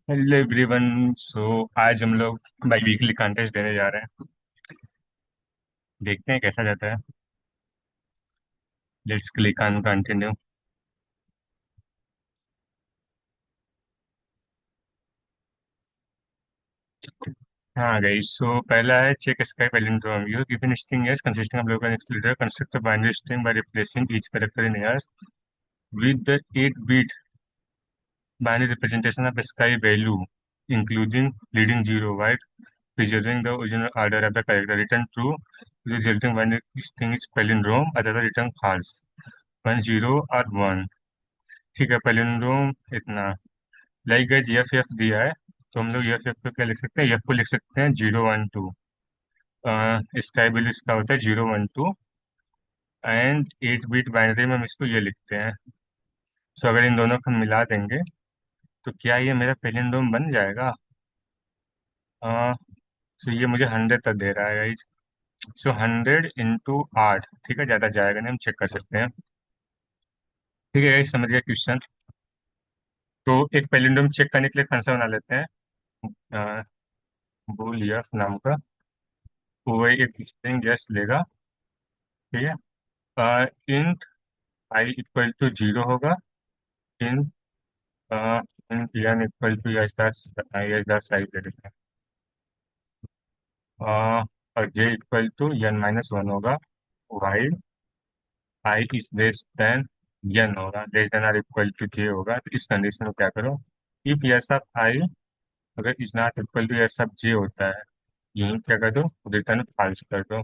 Hello everyone. सो आज हम लोग बाई वीकली कंटेस्ट देने जा रहे हैं। देखते हैं कैसा जाता है। Let's click on continue. हाँ गई। सो पहला है check sky palindrome. You given string S consisting of local excluder construct a binary string by replacing each character in S with the 8-bit binary representation of sky value including leading zero while preserving the original order of the character. Return true. The resulting binary string is palindrome, otherwise return false, 1 0 और 1। ठीक है, palindrome इतना। Like guys F F दिया है, तो हम लोग F F को क्या लिख सकते हैं? एफ को लिख सकते हैं 0 1 2। स्काई बिल इसका होता है 0 1 2। एंड 8 बिट बाइनरी में हम इसको ये लिखते हैं। सो अगर इन दोनों को हम मिला देंगे तो क्या ये मेरा पैलिंड्रोम बन जाएगा? सो ये मुझे 100 तक दे रहा है गाइज। सो 100 × 8। ठीक है, ज़्यादा जाएगा नहीं, हम चेक कर सकते हैं। ठीक है गाइज, समझ गया क्वेश्चन। तो एक पैलिंड्रोम चेक करने के लिए फंक्शन बना लेते हैं बूलियस नाम का। वो वही एक स्ट्रिंग यस लेगा। ठीक है, इंट आई इक्वल टू 0 होगा। Int int N equal to s dot size दे देते हैं। और j equal to n minus one होगा। While i is less than n होगा, less than or equal to j होगा। तो इस कंडीशन में क्या करो? इफ यस ऑफ आई अगर is not equal to s of j होता है, यही क्या कर दो? रिटर्न फॉल्स कर दो।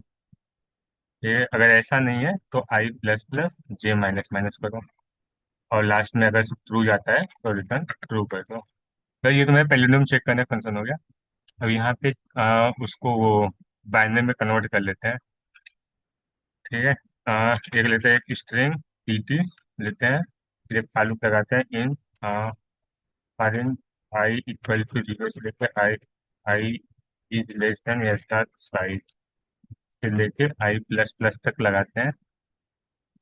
ये अगर ऐसा नहीं है तो आई प्लस प्लस जे माइनस माइनस करो। और लास्ट में अगर ट्रू जाता है तो रिटर्न ट्रू कर दो। तो ये तो मेरा पैलिंड्रोम चेक करने फंक्शन हो गया। अब यहाँ पे उसको वो बाइनरी में कन्वर्ट कर लेते हैं। ठीक है, एक लेते हैं एक स्ट्रिंग pt लेते हैं। फिर एक फालू लगाते हैं इन फॉरेन आई इक्वल टू 0 से लेके I I is less than या स्टार साइज से लेके आई प्लस प्लस तक लगाते हैं।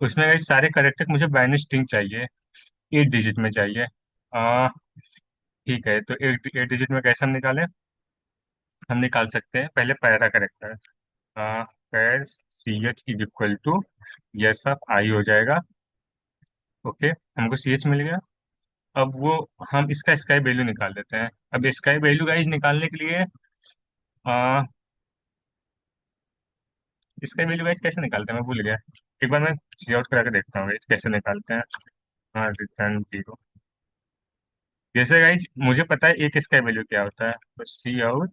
उसमें ये सारे करेक्टर मुझे बाइनरी स्ट्रिंग चाहिए, 8 डिजिट में चाहिए। आ, ठीक है, तो 8 डिजिट में कैसे हम निकालें? हम निकाल सकते हैं पहले para character. Pair C H is equal to यह सब आई हो जाएगा। ओके, हमको सी एच मिल गया। अब वो हम इसका स्काई वैल्यू निकाल लेते हैं। अब स्काई वैल्यू गाइज निकालने के लिए आ, स्काई वैल्यू गाइज कैसे निकालते हैं मैं भूल गया। एक बार मैं सी आउट करा के देखता हूँ गाइज कैसे निकालते हैं। हाँ, रिटर्न 0। जैसे गाइज मुझे पता है एक स्काई वैल्यू क्या होता है, तो सी आउट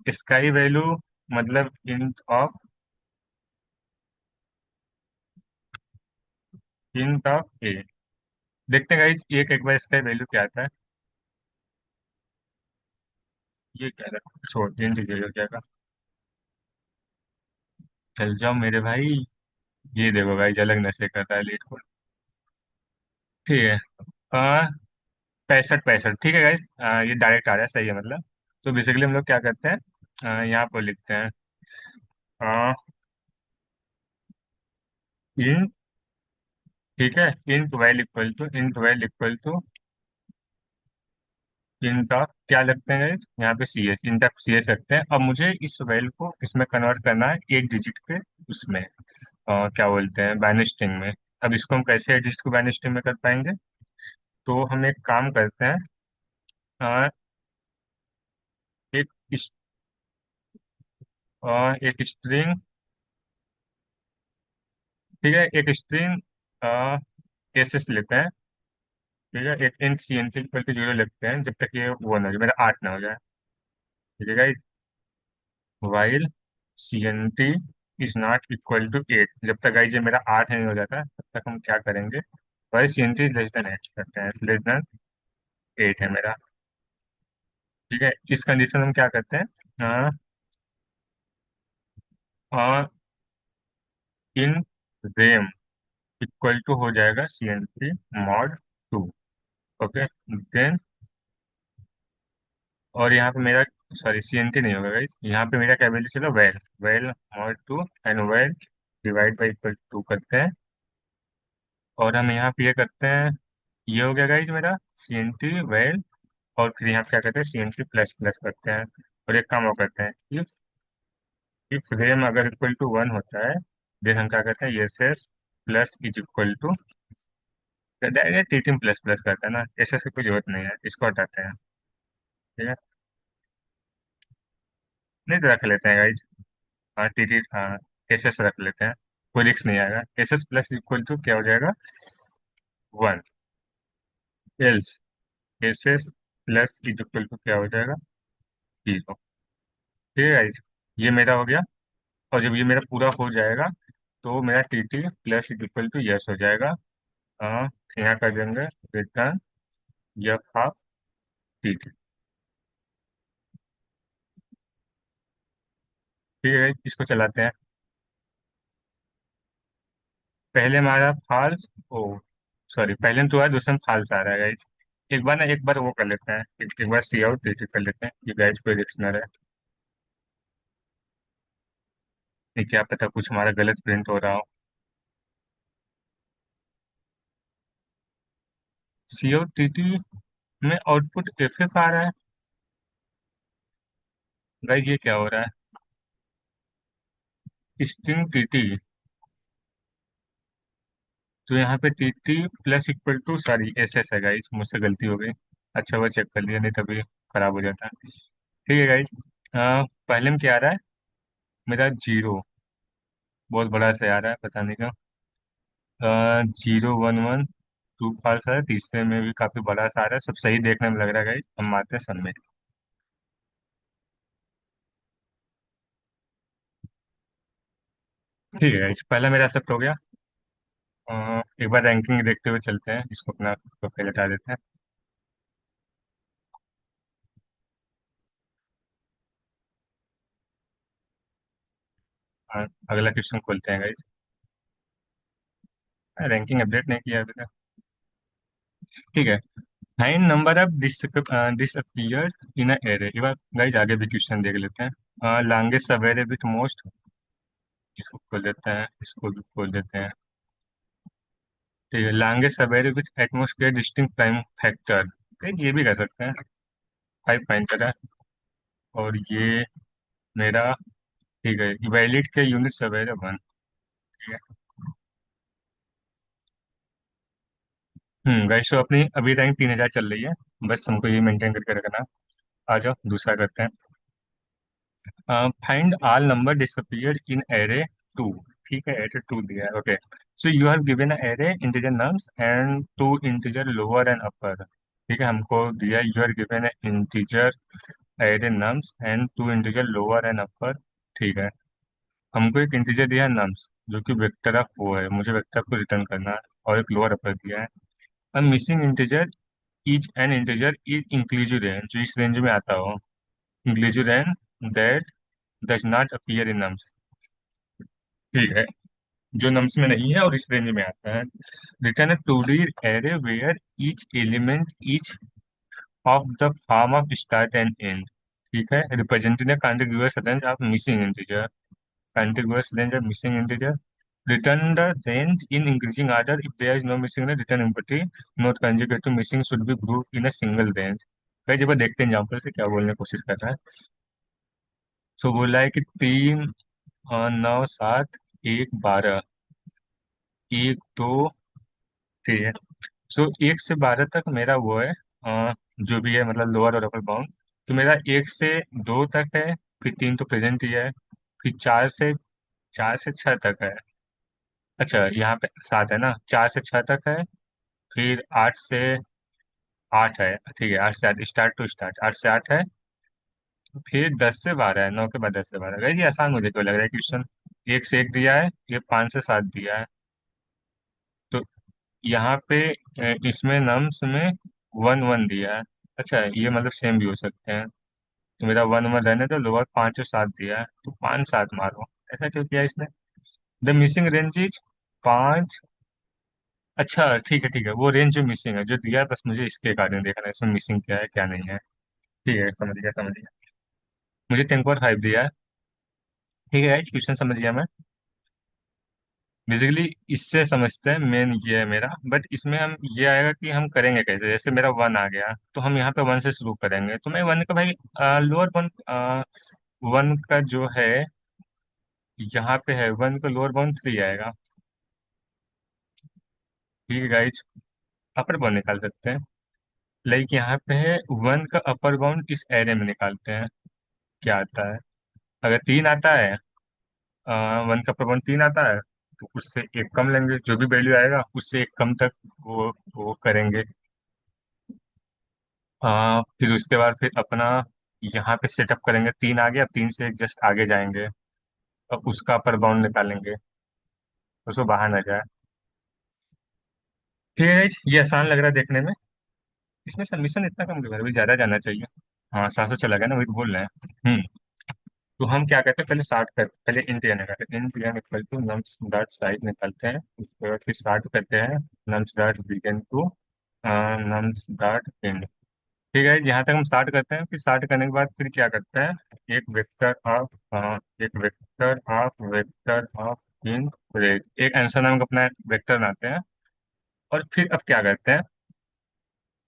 स्काई वैल्यू मतलब इंट ऑफ ए। देखते हैं गाइज एक बार इसका वैल्यू क्या आता है। ये क्या है? छोड़ तीन डिजिट हो जाएगा। चल जाओ मेरे भाई। ये देखो गाइज अलग नशे कर रहा है लीड को। ठीक है, हाँ, 65 65। ठीक है गाइज, ये डायरेक्ट आ रहा है, सही है मतलब। तो बेसिकली हम लोग क्या करते हैं, यहाँ पर लिखते हैं इन। ठीक है, इंट ऑफ क्या लगते हैं guys? यहाँ पे C S, int of C S रखते हैं। अब मुझे इस वैल्यू को किसमें कन्वर्ट करना है? 8 डिजिट के उसमें, क्या बोलते हैं, बाइनरी स्ट्रिंग में। अब इसको हम कैसे 8 डिजिट को बाइनरी स्ट्रिंग में कर पाएंगे? तो हम एक काम करते हैं, अ, एक इस- एक स्ट्रिंग। ठीक है, एक स्ट्रिंग एस एस लेते हैं। ठीक है, एक int C N equal to 0 लिखते हैं जब तक ये वो ना हो जाए, मेरा 8 ना हो जाए। ठीक है guys, while C N T is not equal to 8। जब तक गाइस ये मेरा 8 नहीं हो जाता तब तक हम क्या करेंगे? While C N T less than 8 करते हैं, लेस देन 8 है मेरा। ठीक है, इस कंडीशन में हम क्या करते हैं, इन रेम इक्वल टू हो जाएगा C N T mod 2। Okay, then और यहाँ पे मेरा, सॉरी सी एन टी नहीं होगा गाइस, यहाँ पे मेरा क्या वैल्यू चलो, val val mod 2 and val divide by equal to करते हैं। और हम यहाँ पे ये करते हैं ये हो गया गाइज मेरा सी एन टी वेल। और फिर यहाँ पे क्या करते हैं, C N T plus plus करते हैं। और एक काम और करते हैं, इफ रेम अगर इक्वल टू वन होता है, देन हम क्या करते हैं, S S plus is equal to, direct T team plus plus करते हैं ना, एस एस की कोई जरूरत नहीं है, इसको हटाते हैं। ठीक है, नहीं तो रख लेते हैं गाइज। हाँ टी टी, हाँ एस एस रख लेते हैं, कोई रिस्क नहीं आएगा। S S plus equal to क्या हो जाएगा, one. Else S S plus is equal to क्या हो जाएगा, जीरो। ठीक है गाइज, ये मेरा हो गया। और जब ये मेरा पूरा हो जाएगा, तो मेरा T T plus is equal to yes हो जाएगा। हाँ, यहाँ कर देंगे रिटर्न यफ हाफ टी टी। ठीक है, इसको चलाते हैं। पहले हमारा फाल्स, ओ सॉरी, पहले में तो है, दूसरे में फाल्स आ रहा है गाइज। एक बार ना, एक बार वो कर लेते हैं, एक बार सी आउट टी टी कर लेते हैं, ये गाइज कोई रिस्क ना रहे। नहीं, क्या पता कुछ हमारा गलत प्रिंट हो रहा हो। सी आउट टी टी में आउटपुट एफ एफ आ रहा है। गाइज ये क्या हो रहा है, स्ट्रिंग टी टी। तो यहाँ पे T T plus equal to, sorry S S है गाइज, मुझसे गलती हो गई। अच्छा वो चेक कर लिया, नहीं तभी खराब हो जाता। ठीक है गाइज, पहले में क्या आ रहा है, मेरा जीरो, बहुत बड़ा से आ रहा है, पता नहीं क्यों। Zero one one, two false है, तीसरे में भी काफी बड़ा सा आ रहा है, सब सही देखने में लग रहा है गाइज, हम मारते हैं सबमिट। ठीक है गाइज, पहला मेरा एक्सेप्ट हो गया। एक बार रैंकिंग देखते हुए चलते हैं, इसको अपना प्रोफाइल हटा देते हैं। अगला क्वेश्चन खोलते हैं गाइज। रैंकिंग अपडेट नहीं किया अभी तक। ठीक है, find number of disappear in a array. एक बार गाइज आगे भी क्वेश्चन देख लेते हैं। लॉन्गेस्ट सवेरे विथ मोस्ट, इसको खोल देते हैं, इसको भी खोल देते हैं। ठीक है, लॉन्गेस्ट सवेरे with atmosphere distinct prime factor, guys ये भी कर सकते हैं, फाइव पॉइंटर है। और ये मेरा, ठीक है, इवैलिड के यूनिट सवेरे वन। ठीक है। गाइज तो अपनी अभी रैंक 3000 चल रही है, बस हमको ये मेंटेन करके रखना। आ जाओ दूसरा करते हैं। Find all number disappear in array two. ठीक है, एरे टू दिया है, okay. So you have given array integer nums and two integer lower and upper. ठीक है, हमको दिया you are given integer array nums and two integer lower and upper. ठीक है, हमको एक इंटीजर दिया है नम्स, जो कि वेक्टर ऑफ वो है, मुझे वेक्टर को रिटर्न करना है। और एक लोअर अपर दिया है। अब missing integer is an integer is inclusive range, जो इस रेंज में आता हो, inclusive range that does not appear in nums. ठीक है, जो नम्स में नहीं है और इस रेंज में आता है। Return a two D array where each element each of the form of start and end. ठीक है, representing the contiguous range of missing integer, contiguous range of missing integer, return the range in increasing order, if there is no missing range return empty, not consecutive missing should be grouped in a single range। भाई जब देखते हैं example से क्या बोलने की कोशिश कर रहा है। सो बोला है कि तीन, नौ, सात, एक, बारह, एक, दो, ठीक है। सो एक से बारह तक मेरा वो है, जो भी है, मतलब लोअर और अपर बाउंड। तो मेरा एक से दो तक है, फिर तीन तो प्रेजेंट ही है, फिर चार से छह तक है। अच्छा यहाँ पे सात है ना, चार से छह तक है, फिर आठ से आठ है। ठीक है, आठ से आठ, स्टार्ट टू स्टार्ट, आठ से आठ है। फिर दस से बारह है, नौ के बाद दस से बारह। वैसे ये आसान मुझे क्यों लग रहा है क्वेश्चन, एक से एक दिया है, ये पाँच से सात दिया है। तो यहाँ पे इसमें नम्स में वन वन दिया है। अच्छा ये मतलब सेम भी हो सकते हैं। तो मेरा वन वन रहने दो, लोअर पाँच और सात दिया है, तो पाँच सात मारो। ऐसा क्यों किया इसने, द मिसिंग रेंज इज पाँच। अच्छा ठीक है, ठीक है, वो रेंज जो मिसिंग है, जो दिया है, बस मुझे इसके कारण देखना है, इसमें मिसिंग क्या है क्या नहीं है। ठीक है, समझ गया समझ गया। मुझे 10.5 दिया है। ठीक है क्वेश्चन समझ गया मैं। बेसिकली इससे समझते हैं, मेन ये है मेरा। बट इसमें हम ये आएगा कि हम करेंगे कैसे। जैसे मेरा वन आ गया तो हम यहाँ पे वन से शुरू करेंगे, तो मैं वन का भाई लोअर वन, वन का जो है यहाँ पे है, वन का लोअर बाउंड थ्री आएगा। ठीक है गाइज, अपर बाउंड निकाल सकते हैं। लाइक यहाँ पे है वन का अपर बाउंड, इस एरे में निकालते हैं क्या आता है। अगर तीन आता है, वन का अपर बाउंड तीन आता है, तो उससे एक कम लेंगे, जो भी वैल्यू आएगा उससे एक कम तक वो करेंगे। फिर उसके बाद फिर अपना यहाँ पे सेटअप करेंगे, तीन आ गया, तीन से जस्ट आगे जाएंगे, अब उसका अपर बाउंड निकालेंगे, उसको बाहर ना जाए। ठीक है guys, ये आसान लग रहा है देखने में। इसमें सबमिशन इतना कम क्यों है? अभी ज्यादा जाना चाहिए। हाँ, 700 चला गया ना, वही तो बोल रहे हैं। तो हम क्या करते हैं, पहले स्टार्ट करते, पहले इंट एन निकालते हैं। Int N equal to nums dot size निकालते हैं, उसके बाद फिर स्टार्ट करते हैं nums dot begin to nums dot end. ठीक है, यहाँ तक हम स्टार्ट करते हैं। फिर स्टार्ट करने के बाद फिर क्या करते हैं, एक वेक्टर ऑफ इन रेज, एक आंसर नाम का अपना वेक्टर बनाते हैं। और फिर अब क्या करते हैं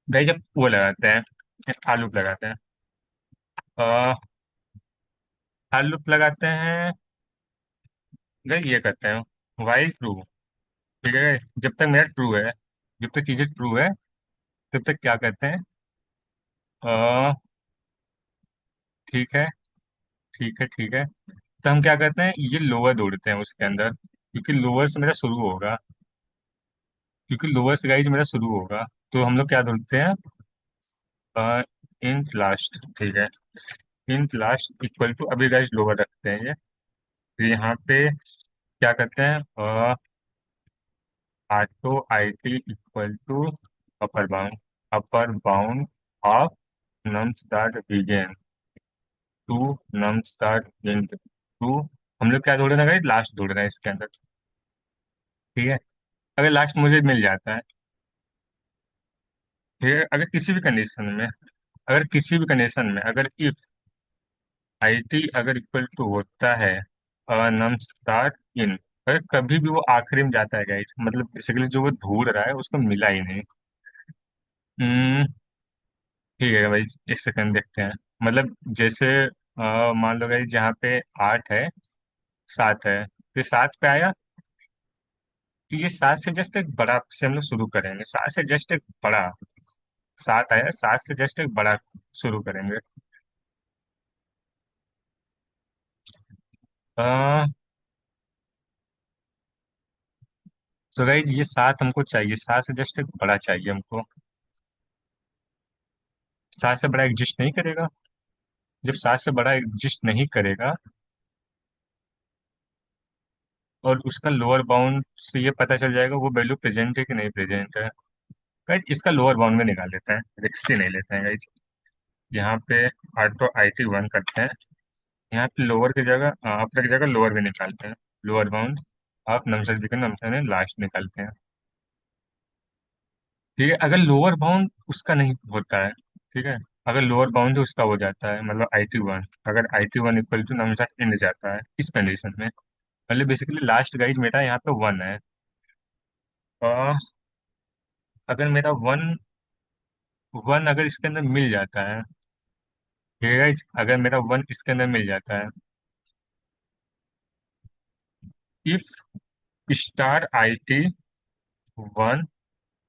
भाई, जब वो लगाते हैं, आलू लगाते हैं, अ, आलू लगाते हैं भाई, ये करते हैं वाइल ट्रू। ठीक है, जब तक मेरा ट्रू है, जब तक चीजें ट्रू है, तब तक क्या करते हैं, अ, ठीक है, ठीक है, ठीक है। तो हम क्या करते हैं, ये लोअर दौड़ते हैं उसके अंदर, क्योंकि लोअर से मेरा शुरू होगा, क्योंकि लोअर से गाइज मेरा शुरू होगा। तो हम लोग क्या ढूंढते हैं, इंट लास्ट। ठीक है, इंट लास्ट इक्वल टू, अभी गाइज लोअर रखते हैं ये। तो यहाँ पे क्या करते हैं, auto I T equal to upper bound, upper bound of num start begin to num start int to. हम लोग क्या ढूंढ रहे हैं गाइज, लास्ट ढूंढ रहे हैं इसके अंदर। ठीक है, अगर लास्ट मुझे मिल जाता है, ठीक है, अगर किसी भी कंडीशन में, अगर किसी भी कंडीशन में, अगर इफ आई टी अगर इक्वल टू होता है नम स्टार्ट इन, अगर कभी भी वो आखिरी में जाता है गाइज, मतलब बेसिकली जो वो ढूंढ रहा है उसको मिला ही नहीं। हम्म, ठीक है भाई, एक सेकंड देखते हैं। मतलब जैसे मान लो गाइज जहाँ पे आठ है, सात है, फिर सात पे आया, तो ये सात से जस्ट एक बड़ा से हम लोग शुरू करेंगे, सात से जस्ट एक बड़ा, सात आया, सात से जस्ट एक बड़ा शुरू करेंगे। आ, तो गाइज ये सात हमको चाहिए, सात से जस्ट एक बड़ा चाहिए हमको। सात से बड़ा एग्जिस्ट नहीं करेगा। जब सात से बड़ा एग्जिस्ट नहीं करेगा, और उसका लोअर बाउंड से ये पता चल जाएगा वो वैल्यू प्रेजेंट है कि नहीं प्रेजेंट है। गाइज इसका लोअर बाउंड में निकाल लेते हैं, रिस्क ही नहीं लेते हैं गाइज। यहाँ पे ऑटो आई टी वन करते हैं, यहाँ पे लोअर की जगह, अपर की जगह लोअर भी निकालते हैं, लोअर बाउंड आप नमसर भी नमसर लास्ट निकालते हैं। ठीक है, अगर लोअर बाउंड उसका नहीं होता है, ठीक है, अगर लोअर बाउंड उसका हो जाता है, मतलब आई टी वन, अगर i t one equal to नमसर इन जाता है इस कंडीशन में, मतलब बेसिकली लास्ट गाइज मेरा यहाँ पे वन है। अ, अगर मेरा वन, वन अगर इसके अंदर मिल जाता है, ठीक है गाइज, अगर मेरा वन इसके अंदर मिल जाता है, if star I t one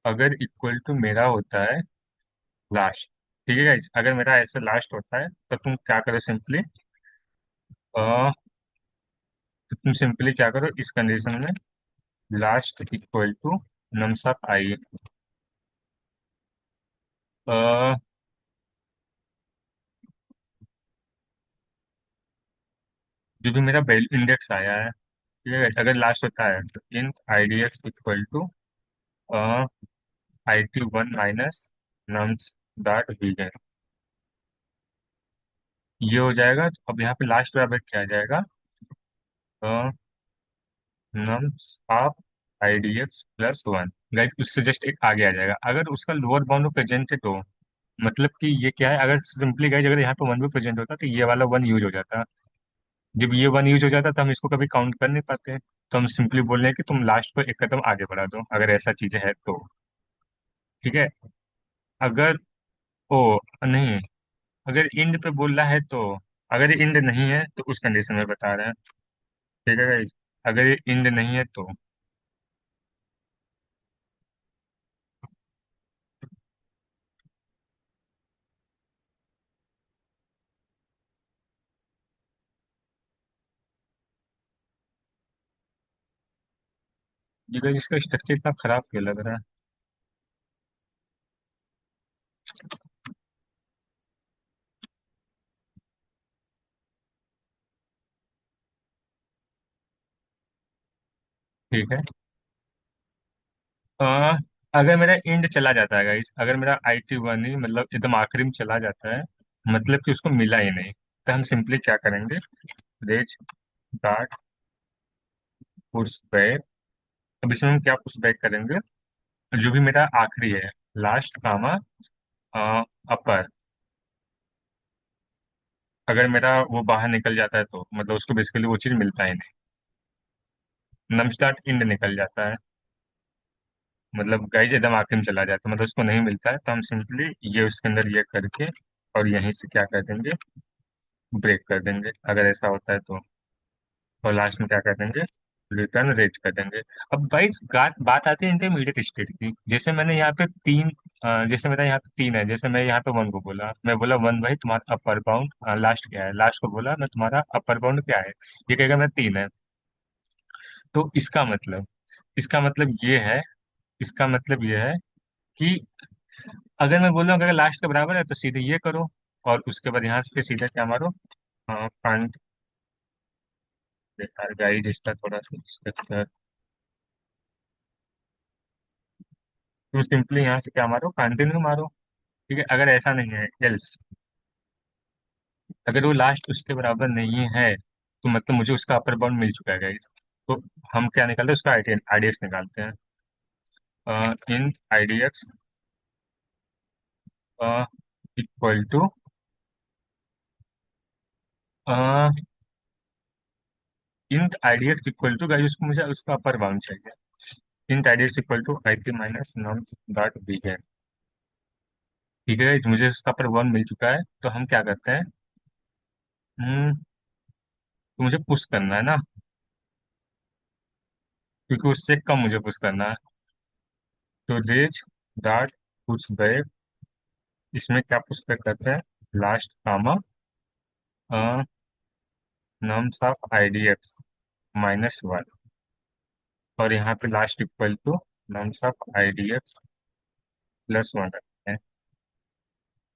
अगर इक्वल टू मेरा होता है लास्ट। ठीक है गाइज, अगर मेरा ऐसे लास्ट होता है तो तुम क्या करो सिंपली, तो तुम सिंपली क्या करो इस कंडीशन में, last equal to nums of i, जो भी मेरा वैल्यू इंडेक्स आया है, ठीक है, अगर लास्ट होता है तो int i d x equal to i t one minus nums dot वीगन, ये हो जाएगा। तो अब यहाँ पे लास्ट बराबर क्या आ जाएगा, nums of I d x plus one. Guys उससे जस्ट एक आगे आ जाएगा, अगर उसका लोअर बाउंड प्रेजेंट है तो, मतलब कि ये क्या है, अगर सिंपली गाइस अगर यहाँ पे वन भी प्रेजेंट होता तो ये वाला वन यूज हो जाता। जब ये वन यूज हो जाता है तो हम इसको कभी काउंट कर नहीं पाते, तो हम सिंपली बोल रहे हैं कि तुम लास्ट को एक कदम आगे बढ़ा दो, अगर ऐसा चीजें है तो। ठीक है। अगर ओ नहीं, अगर इंड पे बोल रहा है तो, अगर ये इंड नहीं है तो उस कंडीशन में बता रहे हैं। ठीक है guys? अगर ये इंड नहीं है तो ये guys, इसका स्ट्रक्चर इतना खराब क्यों लग रहा है? ठीक है। अ, अगर मेरा इंड चला जाता है गाइस, अगर मेरा IT1 ही मतलब एकदम आखिरी में चला जाता है, मतलब कि उसको मिला ही नहीं, तो हम सिंपली क्या करेंगे, रेज डॉट पुश बैक। अब इसमें हम क्या पुश बैक करेंगे, जो भी मेरा आखिरी है, लास्ट कामा अपर, अगर मेरा वो बाहर निकल जाता है तो मतलब उसको बेसिकली वो चीज़ मिलता ही नहीं। नम स्टार्ट इंड निकल जाता है, मतलब गाइज एकदम आखिरी में चला जाता है, मतलब उसको नहीं मिलता है, तो हम सिंपली ये उसके अंदर ये करके और यहीं से क्या कर देंगे, ब्रेक कर देंगे अगर ऐसा होता है तो। और लास्ट में क्या कर देंगे, रिटर्न रेज कर देंगे। अब भाई बात बात आती है इंटरमीडिएट स्टेट की, जैसे मैंने यहाँ पे तीन, जैसे मेरा यहाँ पे तीन है, जैसे मैं यहाँ पे वन को बोला, मैं बोला वन भाई तुम्हारा अपर बाउंड लास्ट क्या है, लास्ट को बोला मैं तुम्हारा अपर बाउंड क्या है, ये कहेगा मेरा तीन है। तो इसका मतलब ये है, इसका मतलब ये है कि अगर मैं बोल रहा हूँ अगर लास्ट के बराबर है तो सीधे ये करो, और उसके बाद यहाँ से फिर सीधे क्या मारो, कांट, गाइस इसका थोड़ा सा स्ट्रक्चर, तुम सिंपली यहाँ से क्या मारो, कंटिन्यू मारो। ठीक है, अगर ऐसा नहीं है एल्स, अगर वो लास्ट उसके बराबर नहीं है तो मतलब मुझे उसका अपर बाउंड मिल चुका है गाइस। तो हम क्या निकालते हैं, उसका आईडीएक्स निकालते हैं। Int IDX equal to, int IDX equal to guys, उसको मुझे उसका अपर बाउंड चाहिए। Int IDX equal to IT minus nums dot b है। ठीक है guys, मुझे उसका अपर बाउंड मिल चुका है, तो हम क्या करते हैं, तो मुझे पुश करना है ना, क्योंकि उससे कम मुझे पुश करना है। तो रेज डॉट पुश बैक, इसमें क्या पुश बैक करते हैं, last comma nums of IDX minus one, और यहाँ पे last equal to nums of IDX plus one रखते हैं।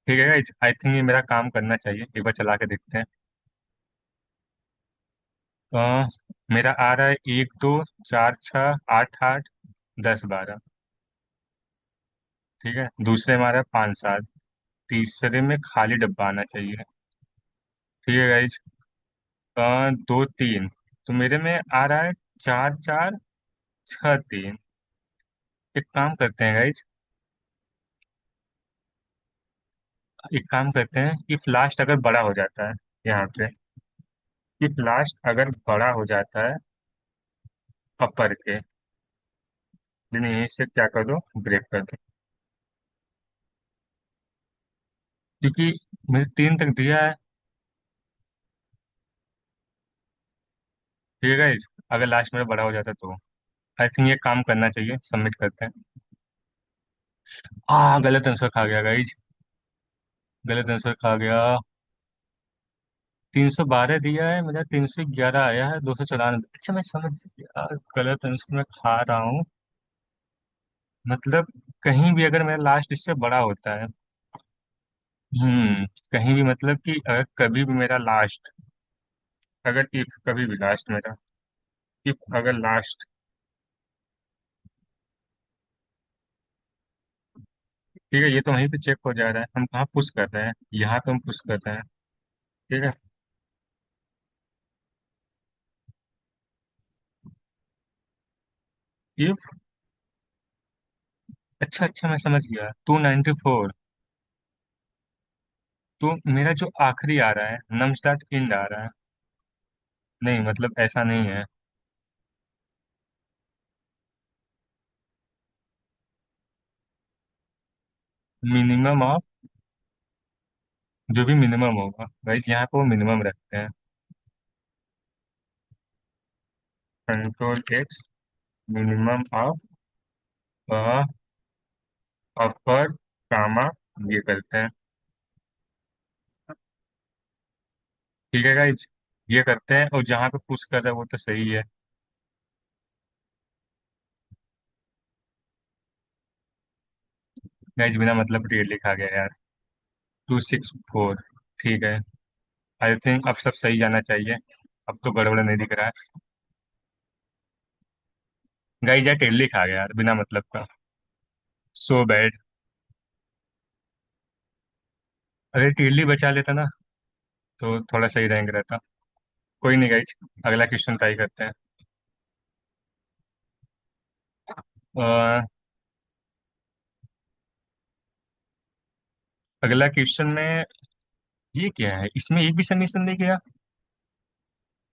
ठीक है आई थिंक ये मेरा काम करना चाहिए, एक बार चला के देखते हैं। अ, मेरा आ रहा है एक दो चार छः आठ आठ 10 12। ठीक है, दूसरे में आ रहा है 5 7, तीसरे में खाली डब्बा आना चाहिए। ठीक है गाइज, दो तीन, तो मेरे में आ रहा है 4 4 6 3। एक काम करते हैं गाइज, एक काम करते हैं, इफ लास्ट अगर बड़ा हो जाता है यहाँ पे, इफ लास्ट अगर बड़ा हो जाता है अपर के, then यहीं से क्या कर दो, ब्रेक कर दो, क्योंकि मुझे तीन तक दिया है। ठीक है गाइज, अगर लास्ट मेरा बड़ा हो जाता है तो आई थिंक ये काम करना चाहिए, सबमिट करते हैं। गलत आंसर खा गया गाइज, गलत आंसर खा गया। 312 दिया है, मेरा 311 आया है, 294। अच्छा मैं समझ गया, गलत आंसर मैं खा रहा हूँ, मतलब कहीं भी अगर मेरा लास्ट इससे बड़ा होता है, कहीं भी मतलब कि अगर कभी भी मेरा लास्ट, अगर इफ कभी भी लास्ट मेरा, इफ अगर लास्ट, ठीक है, ये तो वहीं पे चेक हो जा रहा है, हम कहाँ पुश कर रहे हैं, यहाँ पे हम पुश कर रहे हैं। ठीक है, इफ, अच्छा अच्छा मैं समझ गया, 294, तो मेरा जो आखिरी आ रहा है नम स्टार्ट इंड आ रहा है, नहीं मतलब ऐसा नहीं है। मिनिमम ऑफ, जो भी मिनिमम होगा राइट, यहाँ पे वो मिनिमम रखते हैं। Control x, minimum of upper comma, ये करते हैं। ठीक है गाइज, ये करते हैं, और जहाँ पे पुश कर रहा है वो तो सही है। गाइज बिना मतलब डेट लिखा गया यार। 264। ठीक है। आई थिंक अब सब सही जाना चाहिए। अब तो गड़बड़ नहीं दिख रहा है। गाइज यार टेढ़ लिखा गया यार बिना मतलब का। So bad. अरे टेढ़ी बचा लेता ना, तो थोड़ा सही रैंक रहता। कोई नहीं गाइज, अगला क्वेश्चन ट्राई करते हैं। अ, अगला क्वेश्चन में, ये क्या है, इसमें एक भी सबमिशन नहीं गया।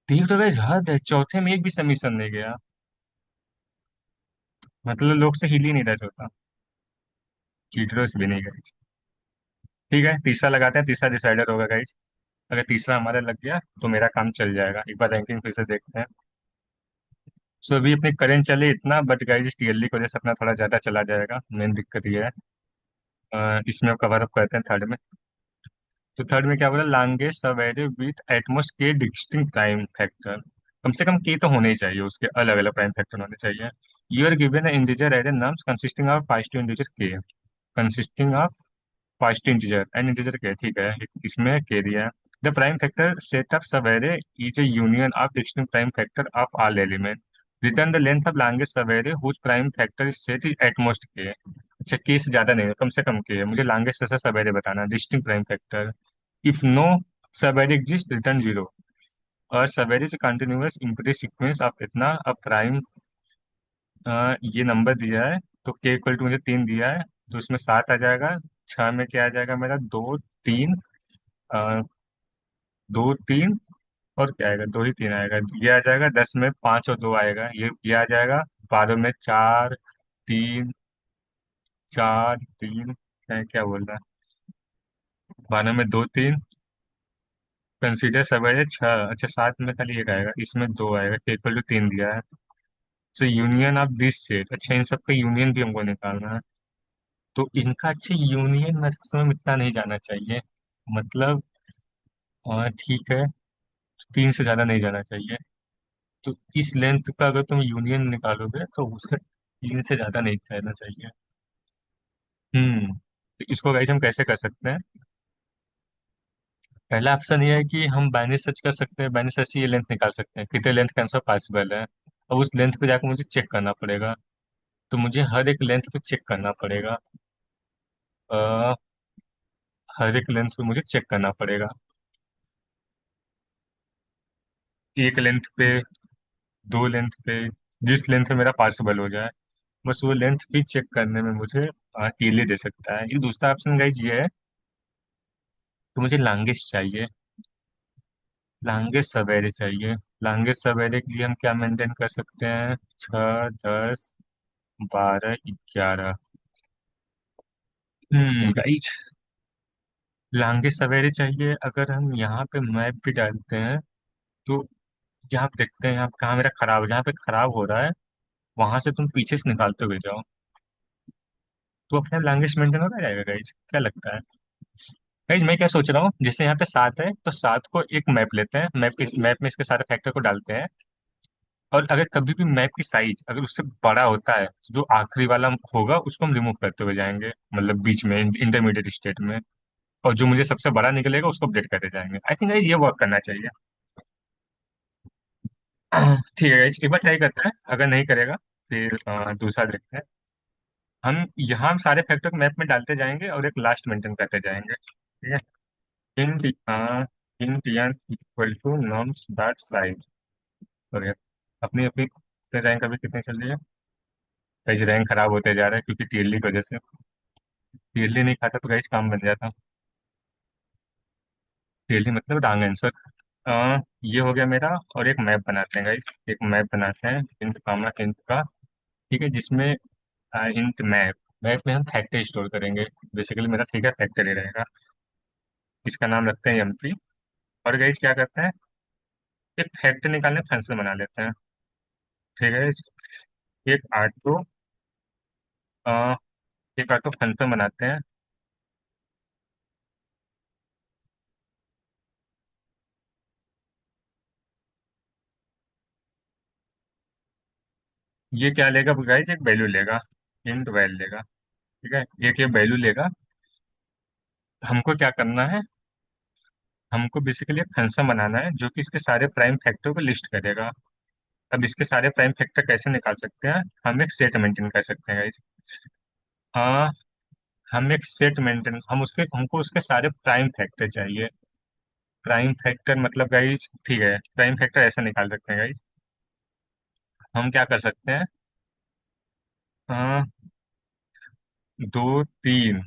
देख तो गाइज हद है, चौथे में एक भी सबमिशन नहीं गया। मतलब लोग से हिल ही नहीं रहा चौथा। चीटरों से भी नहीं गई। ठीक है, तीसरा लगाते हैं, तीसरा डिसाइडर होगा गाइज। अगर तीसरा हमारा लग गया तो मेरा काम चल जाएगा। एक बार रैंकिंग फिर से देखते हैं। सो अभी अपनी करेंट चले इतना, बट गाइज टीएलडी की वजह से अपना थोड़ा ज्यादा चला जाएगा, मेन दिक्कत ये है। इसमें कवर अप करते हैं थर्ड में। तो थर्ड में क्या बोला, लॉन्गेस्ट सबवेरी विथ एटमोस्ट के डिस्टिंक्ट प्राइम फैक्टर। कम से कम के तो होने ही चाहिए, उसके अलग अलग प्राइम फैक्टर होने चाहिए। You are given integer array nums consisting of 5 integer k, consisting of first integer and integer k. ठीक है, इसमें के दिया है। The prime factor set of subarray is a union of distinct prime factor of all element. Return the length of longest subarray whose prime factor is set is at most k. अच्छा, के से ज्यादा नहीं है, कम से कम के है, मुझे लॉन्गेस्ट ऐसा सब एरे बताना, distinct prime factor. If no subarray exist return zero. और subarray is continuous impress sequence of इतना अब प्राइम। ये नंबर दिया है, तो के इक्वल टू मुझे 3 दिया है, तो इसमें 7 आ जाएगा। 6 में क्या आ जाएगा मेरा, 2 3, 2 3, और क्या आएगा, 2 ही 3 आएगा, ये आ जाएगा। 10 में 5 और 2 आएगा, ये आ जाएगा। 12 में 4 3, 4 3, क्या क्या बोल रहा है, 12 में 2 3, कंसीडर सब है 6। अच्छा, 7 में खाली एक आएगा, इसमें 2 आएगा, इक्वल टू 3 दिया है। सो यूनियन ऑफ दिस सेट, अच्छा इन सबका यूनियन भी हमको निकालना है। तो इनका अच्छा यूनियन मैक्सिमम इतना नहीं जाना चाहिए, मतलब ठीक है, 3 से ज्यादा नहीं जाना चाहिए। तो इस लेंथ का अगर तुम यूनियन निकालोगे तो उसका 3 से ज्यादा नहीं जाना चाहिए। तो इसको गाइस हम कैसे कर सकते हैं। पहला ऑप्शन ये है कि हम बाइनरी सर्च कर सकते हैं, बाइनरी सर्च से ये लेंथ निकाल सकते हैं, कितने लेंथ का आंसर पॉसिबल है। अब उस लेंथ पे जाकर मुझे चेक करना पड़ेगा, तो मुझे हर एक लेंथ पे चेक करना पड़ेगा। अ, हर एक लेंथ पे मुझे चेक करना पड़ेगा। एक लेंथ पे, 2 लेंथ पे, जिस लेंथ पे मेरा पॉसिबल हो जाए, बस वो लेंथ भी चेक करने में मुझे अकेले दे सकता है। ये दूसरा ऑप्शन गाइज ये है, तो मुझे लॉन्गेस्ट चाहिए, लॉन्गेस्ट सवेरे चाहिए। लॉन्गेस्ट सवेरे के लिए हम क्या मेंटेन कर सकते हैं, 6 10 12 11। गाइज लॉन्गेस्ट सवेरे चाहिए, अगर हम यहाँ पे मैप भी डालते हैं, तो यहाँ पे देखते हैं यहाँ पे कहाँ मेरा खराब, जहाँ पे खराब हो रहा है वहां से तुम पीछे से निकालते हुए जाओ, तो अपने लॉन्गेस्ट मेंटेन होता जाएगा गाइज, क्या लगता है। गाइज मैं क्या सोच रहा हूँ, जैसे यहाँ पे 7 है, तो 7 को एक मैप लेते हैं, मैप में इसके सारे फैक्टर को डालते हैं। और अगर कभी भी मैप की साइज अगर उससे बड़ा होता है, तो जो आखिरी वाला होगा उसको हम रिमूव करते हुए जाएंगे, मतलब बीच में इंटरमीडिएट स्टेट में। और जो मुझे सबसे बड़ा निकलेगा उसको अपडेट करते जाएंगे। आई थिंक ये वर्क करना चाहिए। ठीक है guys, एक बार ट्राई करते हैं, अगर नहीं करेगा फिर दूसरा देखते हैं। हम यहाँ सारे फैक्टर को मैप में डालते जाएंगे और एक लास्ट मेंटेन करते जाएंगे, ठीक है। Int int N equal to norms dot size. अपनी अपनी रैंक अभी कितनी चल रही है। गाइस रैंक खराब होते जा रहा है क्योंकि टीएलडी की वजह से। टीएलडी नहीं खाता तो गाइस काम बन जाता। टीएलडी मतलब रॉन्ग आंसर। ये हो गया मेरा। और एक मैप बनाते हैं गाइस, एक मैप बनाते हैं इंट कामा इंट का। ठीक है, जिसमें इंट मैप, मैप में हम फैक्टर स्टोर करेंगे। बेसिकली मेरा ठीक है फैक्टर ही रहेगा। इसका नाम रखते हैं एमपी। और गाइस क्या करते हैं, एक फैक्टर निकालने फंक्शन बना लेते हैं। ठीक है, एक ऑटो एक ऑटो फंक्शन बनाते हैं। ये क्या लेगा गाइस, एक वैल्यू लेगा, इंट वैल्यू लेगा। ठीक है, एक ये वैल्यू लेगा। हमको क्या करना है, हमको बेसिकली एक फंक्शन बनाना है जो कि इसके सारे प्राइम फैक्टर को लिस्ट करेगा। अब इसके सारे प्राइम फैक्टर कैसे निकाल सकते हैं, हम एक सेट मेंटेन कर सकते हैं गाइस। हाँ, हम एक सेट मेंटेन, हमको उसके सारे प्राइम फैक्टर चाहिए। प्राइम फैक्टर मतलब गाइस, ठीक है, प्राइम फैक्टर ऐसे निकाल सकते हैं गाइस। हम क्या कर सकते हैं, हाँ, दो तीन,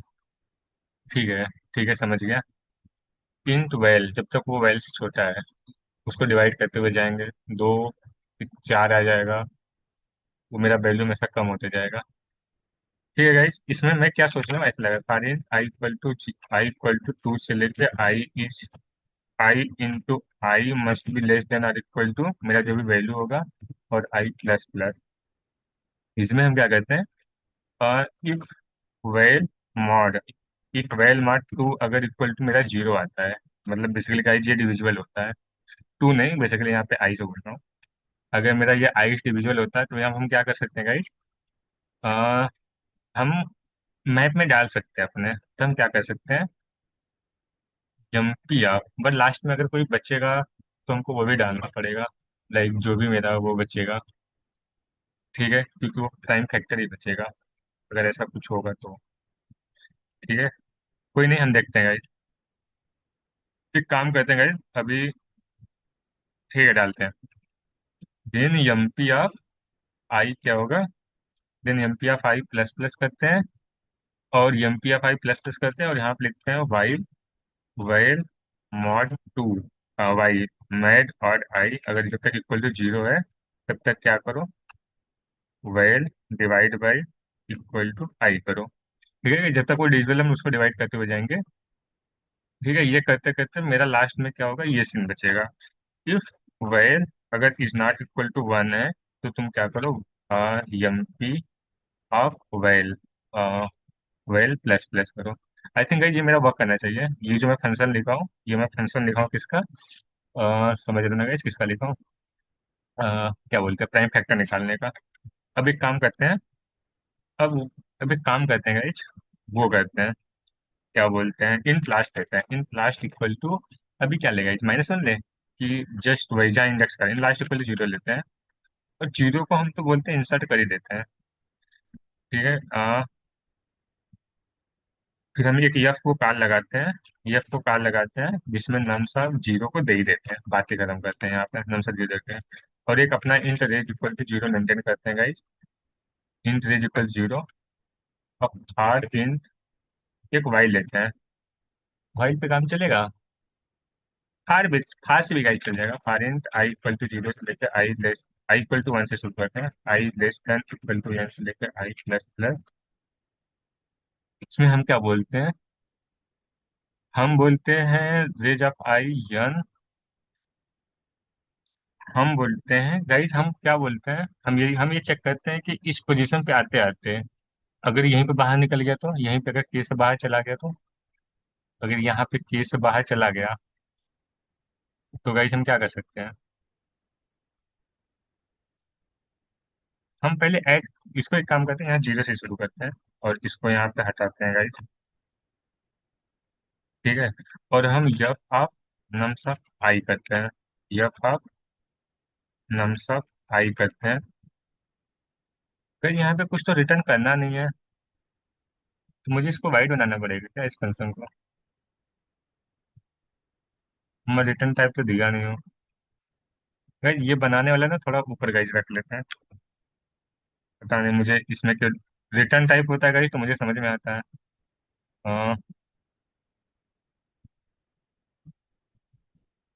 ठीक है, ठीक है, समझ गया। इंट वेल, जब तक वो वेल से छोटा है उसको डिवाइड करते हुए जाएंगे। दो, फिर चार आ जाएगा, वो मेरा वैल्यू में से कम होते जाएगा। ठीक है गाइस, इसमें मैं क्या सोच रहा हूँ, ऐसा लगा for i equal to two से लेके i into i must be less than or equal to मेरा जो भी वैल्यू होगा, और आई प्लस प्लस। इसमें हम क्या कहते हैं, if well mod, if well mod to अगर इक्वल टू मेरा जीरो आता है, मतलब बेसिकली गाइस ये डिविजिबल होता है। टू नहीं, बेसिकली यहाँ पे आई से बोल रहा हूँ। अगर मेरा ये आई डिविजिबल होता है तो यहाँ हम क्या कर सकते हैं गाइस, हम मैप में डाल सकते हैं अपने। तो हम क्या कर सकते हैं, जंपी आप, बट लास्ट में अगर कोई बचेगा तो हमको वो भी डालना पड़ेगा। लाइक जो भी मेरा वो बचेगा, ठीक है, क्योंकि वो प्राइम फैक्टर ही बचेगा अगर ऐसा कुछ होगा तो। ठीक है, कोई नहीं, हम देखते हैं गाइस। एक काम करते हैं गाइस अभी, ठीक है, डालते हैं। देन एमपी ऑफ आई क्या होगा, then MP of I plus plus करते हैं, और MP of I plus plus करते हैं, और यहाँ पे लिखते हैं while while mod two, Y mad और आई अगर जब तक इक्वल टू जीरो है तब तक क्या करो, val divide by equal to i करो। ठीक है, जब तक वो डिजिटल हम उसको डिवाइड करते हुए जाएंगे। ठीक है, ये करते करते मेरा लास्ट में क्या होगा, ये सीन बचेगा। इफ वेल अगर is not equal to one है तो तुम क्या करो, M P of val val plus plus करो। आई थिंक ये मेरा वर्क करना चाहिए। ये जो मैं फंक्शन लिखा हूँ, ये मैं फंक्शन लिखा हूँ किसका, समझ रहे ना guys, किसका लिखा हूँ, क्या बोलते हैं, प्राइम फैक्टर निकालने का। अब एक काम करते हैं, अब अब एक काम करते हैं गाइज, वो करते हैं, क्या बोलते हैं, इन लास्ट लेते हैं, इन लास्ट इक्वल टू, अभी क्या लेगा माइनस वन ले, कि जस्ट वही जहाँ इंडेक्स का in last equal to zero लेते हैं। और जीरो को हम तो बोलते हैं इंसर्ट कर ही देते हैं। ठीक है, फिर हम एक यफ को कॉल लगाते हैं, यफ को कॉल लगाते हैं जिसमें नम सब जीरो को दे ही देते हैं, बातें खत्म करते हैं यहाँ पे नम सब जीरो देते हैं। और एक अपना int res equal to zero maintain करते हैं guys, int res equal zero. अब आर इंट एक वाई लेते हैं, वाई पे काम चलेगा। फार से भी गाइड चल जाएगा, for int i equal to zero से लेकर आई इक्वल टू वन से शुरू करते हैं, i less than equal to n से लेकर आई प्लस प्लस। इसमें हम क्या बोलते हैं, हम बोलते हैं रेज ऑफ आई यन। हम बोलते हैं गाइस, हम क्या बोलते हैं, हम ये चेक करते हैं कि इस पोजीशन पे आते आते अगर यहीं पे बाहर निकल गया तो, यहीं पे अगर के से बाहर चला गया तो, अगर यहाँ पे के से बाहर चला गया तो गाइस हम क्या कर सकते हैं, हम पहले ऐड, इसको एक काम करते हैं, यहाँ जीरो से शुरू करते हैं और इसको यहाँ पे हटाते हैं गाइस। ठीक है, और हम यफ ऑफ नम्स ऑफ आई करते हैं, यफ ऑफ नम्स ऑफ आई करते हैं। फिर यहाँ पे कुछ तो रिटर्न करना नहीं है, तो मुझे इसको वाइड बनाना पड़ेगा क्या इस फंक्शन को। मैं रिटर्न टाइप तो दिया नहीं हूँ गाइस, ये बनाने वाला ना थोड़ा ऊपर गाइस रख लेते हैं। पता नहीं मुझे इसमें क्यों रिटर्न टाइप होता है गाइस, तो मुझे समझ में आता है। अ,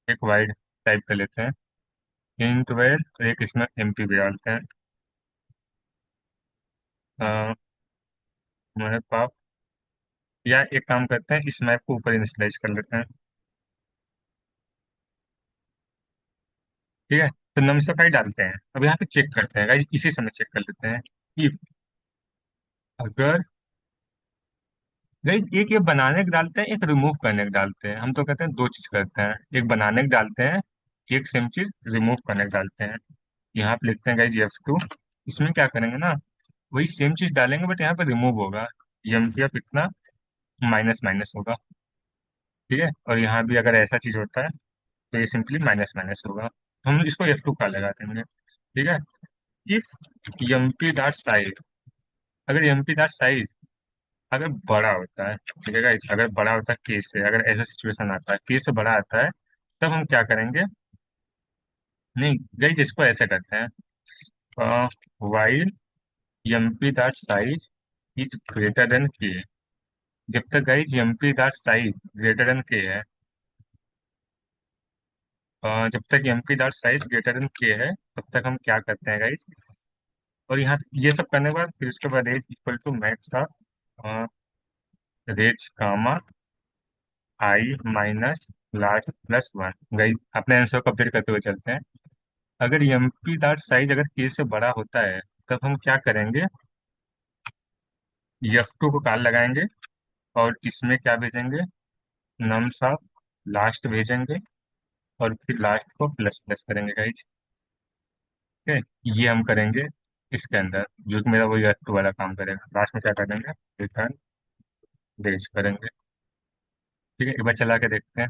एक वाइड, टाइप कर लेते हैं, इंट वेर, और एक इसमें एमपी भी डालते हैं। अ, हमारे पास, या एक काम करते हैं, इस मैप को ऊपर इनिशियलाइज कर लेते हैं। ठीक है, तो नमस्कार डालते हैं। अब यहाँ पे चेक करते हैं गाइस, इसी समय चेक कर लेते हैं कि अगर गाइस एक ये बनाने के डालते हैं, एक रिमूव करने के डालते हैं। हम तो कहते हैं दो चीज करते हैं, एक बनाने के डालते हैं, एक सेम चीज रिमूव करने के डालते हैं। यहाँ पे लिखते हैं गाइस F2। इसमें क्या करेंगे ना, वही सेम चीज डालेंगे बट यहाँ पे रिमूव होगा। एम पी एफ इतना माइनस माइनस होगा। ठीक है, और यहाँ भी अगर ऐसा चीज होता है तो ये सिंपली माइनस माइनस होगा, तो हम इसको F2 का लगा देंगे। ठीक है, if M P dot size, अगर एम पी डॉट साइज अगर बड़ा होता है, ठीक है guys, अगर बड़ा होता है केस से, अगर ऐसा सिचुएशन आता है केस से बड़ा आता है, तब हम क्या करेंगे, नहीं गाइस इसको ऐसे करते हैं, while M P dot size is greater than K. जब तक guys M P dot size greater than K है, जब तक M P dot size greater than K है, तब तक हम क्या करते हैं गाइस, और यहाँ ये सब करने के बाद फिर उसके बाद as equal to max of res comma I minus large plus one. Guys अपने आंसर को अपडेट करते हुए चलते हैं। अगर एमपी डॉट साइज अगर के से बड़ा होता है, तब हम क्या करेंगे, F2 को कॉल लगाएंगे, और इसमें क्या भेजेंगे, नम्स ऑफ लास्ट भेजेंगे, और फिर लास्ट को प्लस प्लस करेंगे गाइज। ठीक है, ये हम करेंगे इसके अंदर, जो कि मेरा वही F2 वाला काम करेगा। लास्ट में क्या करेंगे, रिटर्न भेज करेंगे। ठीक है, एक बार चला के देखते हैं।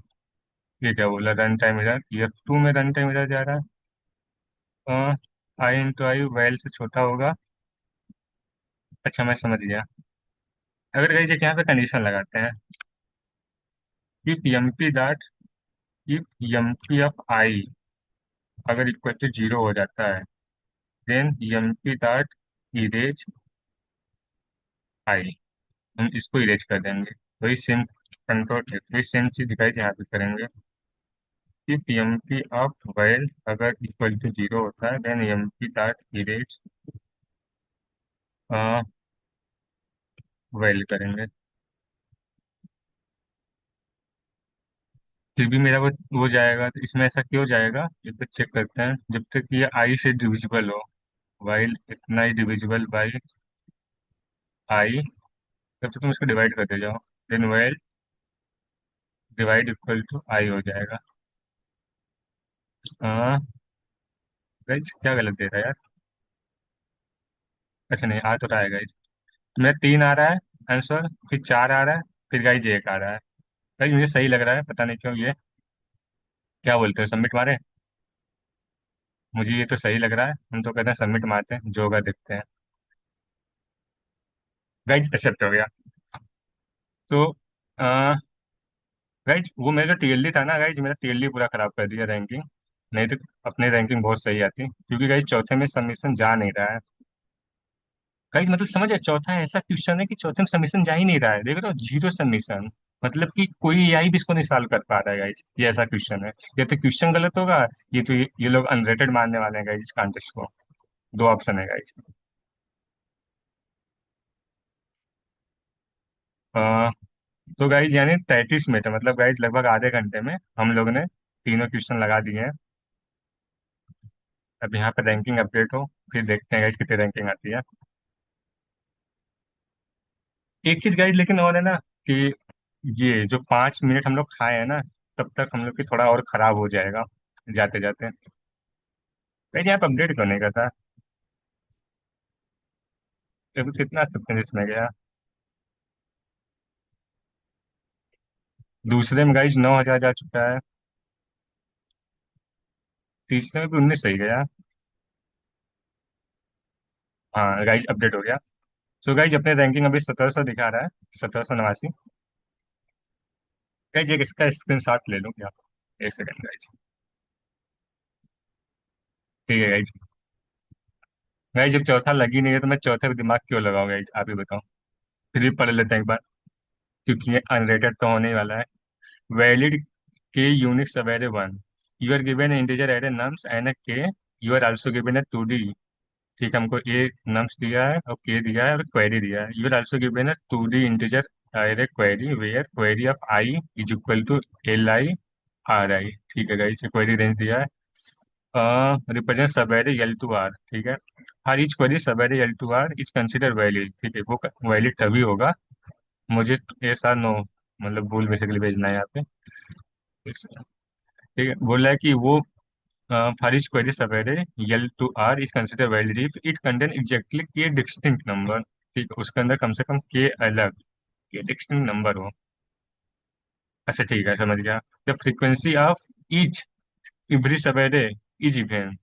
ये क्या बोला, रन टाइम एरर, F2 में रन टाइम एरर जा रहा है, आई इंटू आई वैल से छोटा होगा। अच्छा मैं समझ गया। अगर गाइज एक यहाँ पे कंडीशन लगाते हैं, if M P dot, if M P of i अगर इक्वल टू जीरो हो जाता है, then M P dot erase i, हम इसको इरेज कर देंगे। वही सेम कंट्रोल, वही सेम चीज दिखाई यहाँ पे करेंगे। If M P of val अगर इक्वल टू जीरो होता है, then M P dot erase val करेंगे। फिर भी मेरा वो जाएगा, तो इसमें ऐसा क्यों जाएगा, ये तो चेक करते हैं। जब तक ये आई से डिविजिबल हो, वाइल इतना ही डिविजिबल बाई आई, तब तक तुम इसको डिवाइड करते जाओ, then while divide equal to i हो जाएगा। हाँ गाइस क्या गलत दे रहा है यार, अच्छा नहीं आ तो रहा है गाइस, मेरा तीन आ रहा है आंसर, फिर चार आ रहा है, फिर गाइस एक आ रहा है। गाइस मुझे सही लग रहा है, पता नहीं क्यों ये, क्या बोलते हैं, सबमिट मारे। मुझे ये तो सही लग रहा है, हम तो कहते हैं सबमिट मारते हैं, जो होगा देखते हैं। गाइस एक्सेप्ट हो गया। तो गाइज वो मेरा जो टीएलडी था ना गाइज, मेरा टीएलडी पूरा खराब कर दिया रैंकिंग। नहीं तो अपनी रैंकिंग बहुत सही आती, क्योंकि गाइज चौथे में सबमिशन जा नहीं रहा है। गाइज मतलब समझ, चौथा ऐसा क्वेश्चन है कि चौथे में सबमिशन जा ही नहीं रहा है, देख रहे हो, जीरो सबमिशन। मतलब कि कोई एआई भी इसको नहीं सॉल्व कर पा रहा है गाइज, ये ऐसा क्वेश्चन है। या तो क्वेश्चन गलत होगा, ये तो ये लोग अनरेटेड मानने वाले हैं गाइज कॉन्टेस्ट को। दो ऑप्शन है गाइज। तो गाइज यानी 33 मिनट है, मतलब गाइज लगभग आधे घंटे में हम लोग ने तीनों क्वेश्चन लगा दिए हैं। अब यहाँ पे रैंकिंग अपडेट हो, फिर देखते हैं गाइज कितनी रैंकिंग आती है। एक चीज गाइज लेकिन और है ना, कि ये जो 5 मिनट हम लोग खाए हैं ना, तब तक हम लोग की थोड़ा और खराब हो जाएगा जाते जाते। गाइज यहाँ पे अपडेट क्यों नहीं करता, अभी कितना सबसे में गया। दूसरे में गाइज 9,000 जा चुका है, तीसरे में भी 19 सही गया। हाँ गाइज अपडेट हो गया। सो गाइज अपने रैंकिंग अभी 1700 दिखा रहा है, 1789। गाइज एक इसका स्क्रीनशॉट ले लूँ क्या, एक सेकंड गाइज। ठीक है गाइज। गाइज जब चौथा लग ही नहीं है तो मैं चौथे पे दिमाग क्यों लगाऊं गाइज, आप ही बताओ। फिर भी पढ़ लेते हैं एक बार, क्योंकि ये अनरेटेड तो होने ही वाला है। Valid k uniques available, you are given integer array nums and a k, you are also given a 2D। ठीक है, हमको ए नम्स दिया है और के दिया है और क्वेरी दिया है। You are also given a 2D integer array query where query of I is equal to LI RI। ठीक है गाइस, क्वेरी रेंज दिया है। रिप्रेजेंट सब एरे L to R। ठीक है, हर ईच क्वेरी सब array L to R is consider valid. ठीक है, वो वैलिड तभी होगा, मुझे ऐसा नो मतलब भूल बेसिकली भेजना है यहाँ पे। ठीक है, बोल रहा है कि वो for each query subarray L to R is considered valid if it contain exactly k distinct number। ठीक है, उसके अंदर कम से कम k अलग k distinct नंबर हो। अच्छा ठीक है, समझ गया। The frequency of each every subarray is even.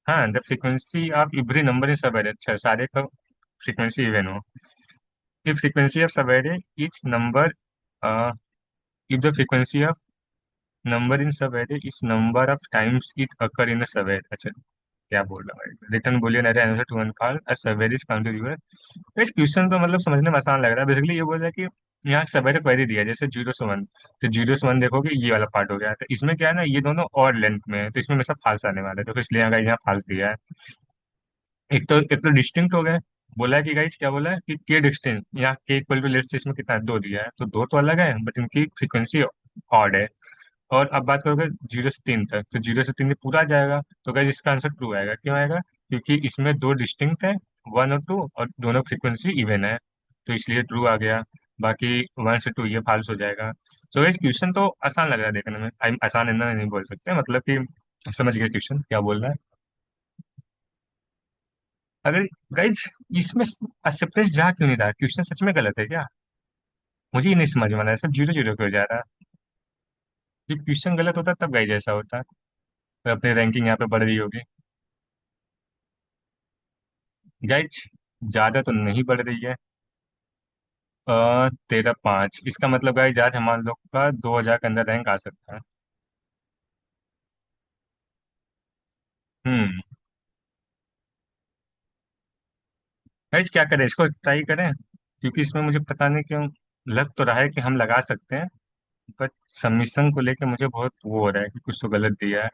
हाँ, the frequency of every number in subarray, अच्छा सारे का फ्रीक्वेंसी इवन हो। if frequency of subarray each number if the frequency of number in subarray is number of times it occur in a subarray। अच्छा, क्या बोल रहा है, return boolean array answer to one call a subarray is counted your. इस question तो मतलब समझने में आसान लग रहा है। बेसिकली ये बोल रहा है कि यहाँ सबवेरी क्वेरी दिया है जैसे 0 से 1, तो 0 से 1 देखोगे ये वाला पार्ट हो गया, तो इसमें क्या है ना, ये दोनों और लेंथ में है, तो इसमें हमेशा फाल्स आने वाला है, तो इसलिए यहाँ फाल्स दिया है। एक तो डिस्टिंक्ट हो गए। बोला है कि गाइस, क्या बोला है कि के डिस्टिंक्ट, यहाँ के इक्वल टू लेट्स से इसमें कितना है, 2 दिया है, तो दो तो अलग है बट इनकी फ्रीक्वेंसी ऑड है। और अब बात करोगे 0 से 3 तक, तो 0 से 3 पूरा आ जाएगा, तो गाइस इसका आंसर ट्रू आएगा। क्यों आएगा? क्योंकि इसमें दो डिस्टिंक्ट है, 1 और 2, और दोनों फ्रीक्वेंसी इवन है, तो इसलिए ट्रू आ गया। बाकी 1 से 2 ये फाल्स हो जाएगा। तो गाइस क्वेश्चन तो आसान लग रहा है देखने में, आसान इतना नहीं बोल सकते, मतलब कि समझ गए क्वेश्चन क्या बोल रहा है। अगर गाइस इसमें सेपरेट जा क्यों नहीं रहा, क्वेश्चन सच में गलत है क्या? मुझे ये नहीं समझ में आ रहा है, सब 0 0 क्यों जा रहा है? जब क्वेश्चन गलत होता तब गाइस ऐसा होता है। तो अपनी रैंकिंग यहाँ पे बढ़ रही होगी गाइज, ज्यादा तो नहीं बढ़ रही है। 13-5, इसका मतलब गाइज आज हमारे लोग का 2000 के अंदर रैंक आ सकता है। हम्म। गाइज क्या करें, इसको ट्राई करें, क्योंकि इसमें मुझे पता नहीं क्यों लग तो रहा है कि हम लगा सकते हैं, बट सबमिशन को लेके मुझे बहुत वो हो रहा है कि कुछ तो गलत दिया है।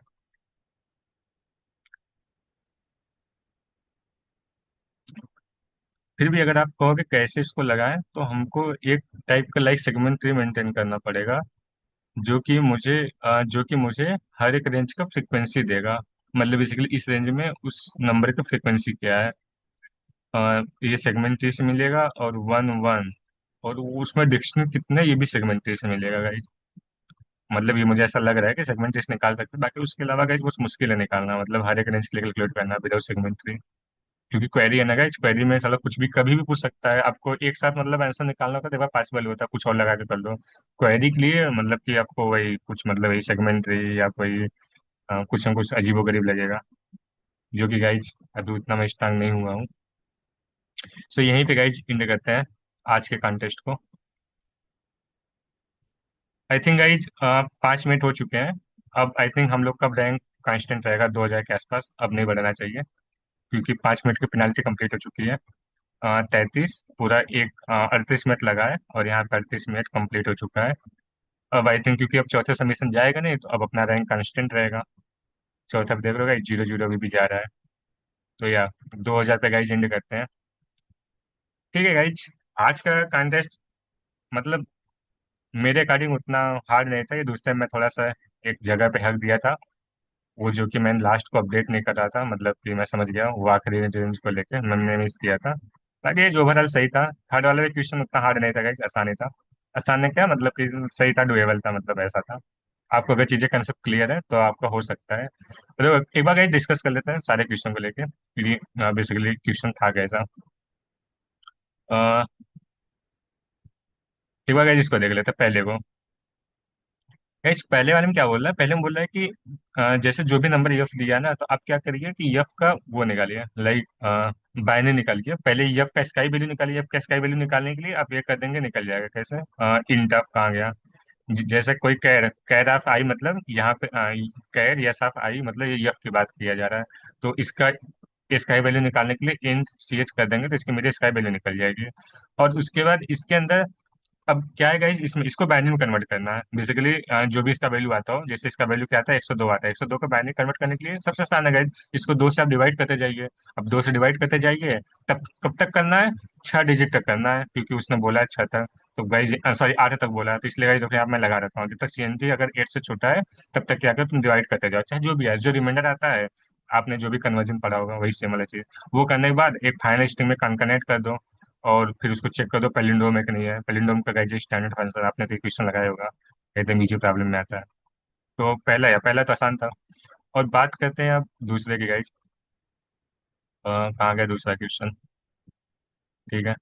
फिर भी अगर आप कहोगे कैसे इसको लगाएं, तो हमको एक टाइप का लाइक सेगमेंट ट्री मेंटेन करना पड़ेगा, जो कि मुझे हर एक रेंज का फ्रीक्वेंसी देगा। मतलब बेसिकली इस रेंज में उस नंबर की फ्रीक्वेंसी क्या है, ये सेगमेंट ट्री से मिलेगा, और 1 1, और उसमें डिक्शनरी कितने ये भी सेगमेंट ट्री से मिलेगा गाइज। मतलब ये मुझे ऐसा लग रहा है कि सेगमेंट ट्री से निकाल सकते हैं, बाकी उसके अलावा गाइज बहुत मुश्किल है निकालना, मतलब हर एक रेंज के लिए कैलकुलेट करना विदाउट सेगमेंट ट्री। क्योंकि क्वेरी है ना गाइज, क्वेरी में साला कुछ भी कभी भी पूछ सकता है आपको, एक साथ मतलब आंसर निकालना होता है, देखो पॉसिबल होता है कुछ और लगा के कर लो। क्वेरी के लिए मतलब कि आपको वही कुछ मतलब वही सेगमेंट ट्री या कोई कुछ ना कुछ अजीबोगरीब लगेगा, जो कि गाइज अभी उतना मैं स्ट्रांग नहीं हुआ हूँ। सो यहीं पे गाइज एंड करते हैं आज के कॉन्टेस्ट को। आई थिंक गाइज 5 मिनट हो चुके हैं। अब आई थिंक हम लोग का रैंक कांस्टेंट रहेगा 2000 के आसपास, अब नहीं बढ़ना चाहिए, क्योंकि 5 मिनट की पेनाल्टी कंप्लीट हो चुकी है। 33 पूरा एक 38 मिनट लगा है, और यहाँ पे 38 मिनट कंप्लीट हो चुका है। अब आई थिंक क्योंकि अब चौथा सबमिशन जाएगा नहीं, तो अब अपना रैंक कांस्टेंट रहेगा। चौथा पे देख लो गाइज, 0 0 भी जा रहा है। तो या 2000 पे गाइज एंड करते हैं। ठीक है गाइज, आज का कॉन्टेस्ट मतलब मेरे अकॉर्डिंग उतना हार्ड नहीं था, ये दूसरे में थोड़ा सा एक जगह पे हक दिया था, वो जो कि मैंने लास्ट को अपडेट नहीं कर रहा था, मतलब कि मैं समझ गया वो आखिरी रेंज को लेके मैंने मिस किया था। बाकी ये ओवरऑल सही था। थर्ड वाला भी क्वेश्चन उतना हार्ड नहीं था गाइस, आसान ही था। आसान है क्या मतलब कि सही था, डुएबल था, मतलब ऐसा था। आपको अगर चीजें कंसेप्ट क्लियर है तो आपका हो सकता है। तो एक बार गाइस डिस्कस कर लेते हैं सारे क्वेश्चन को लेके, बेसिकली क्वेश्चन था कैसा। अ, एक बार गाइस इसको देख लेते हैं पहले को। गाइस पहले वाले में क्या बोल रहा है, पहले में बोल रहा है कि जैसे जो भी नंबर यफ दिया ना, तो आप क्या करिए कि यफ का वो निकालिए, लाइक बाइनरी निकालिए। पहले यफ का स्काई वैल्यू निकालिए, यफ का स्काई वैल्यू निकालने के लिए आप ये कर देंगे, निकल जाएगा कैसे, इंट ऑफ कहाँ गया, जैसे कोई कैर कैर ऑफ आई, मतलब यहाँ पे कैर यस ऑफ आई, मतलब ये यफ की बात किया जा रहा है, तो इसका स्काई वैल्यू निकालने के लिए इंट सी एच कर देंगे, तो इसकी मेरी स्काई वैल्यू निकल जाएगी। और उसके बाद इसके अंदर अब क्या है गाइस, इसमें इसको बाइनरी में कन्वर्ट करना है बेसिकली। जो भी इसका वैल्यू आता हो, जैसे इसका वैल्यू क्या आता है 102 आता है, 102 को बाइनरी कन्वर्ट करने के लिए सबसे आसान है गाइस, इसको दो से आप डिवाइड करते जाइए। अब दो से डिवाइड करते जाइए, तब कब तक करना है, 6 डिजिट तक करना है, क्योंकि उसने बोला है 6 तक। तो गाइस सॉरी 8 तक बोला है, तो इसलिए गाइस देखो यहाँ मैं लगा रखा हूँ, जब तक सीएनटी अगर 8 से छोटा है तब तक क्या कर तुम डिवाइड करते जाओ, चाहे जो भी है, जो रिमाइंडर आता है आपने जो भी कन्वर्जन पढ़ा होगा वही सेम वाला चीज। वो करने के बाद एक फाइनल स्ट्रिंग में कनेक्ट कर दो, और फिर उसको चेक कर दो पैलिंड्रोम है कि नहीं है। पैलिंड्रोम का गाइस स्टैंडर्ड आंसर आपने तो क्वेश्चन लगाया होगा, एकदम इजी प्रॉब्लम में आता है। तो पहला तो आसान था। और बात करते हैं अब दूसरे की गाइस। कहाँ गया दूसरा क्वेश्चन? ठीक है।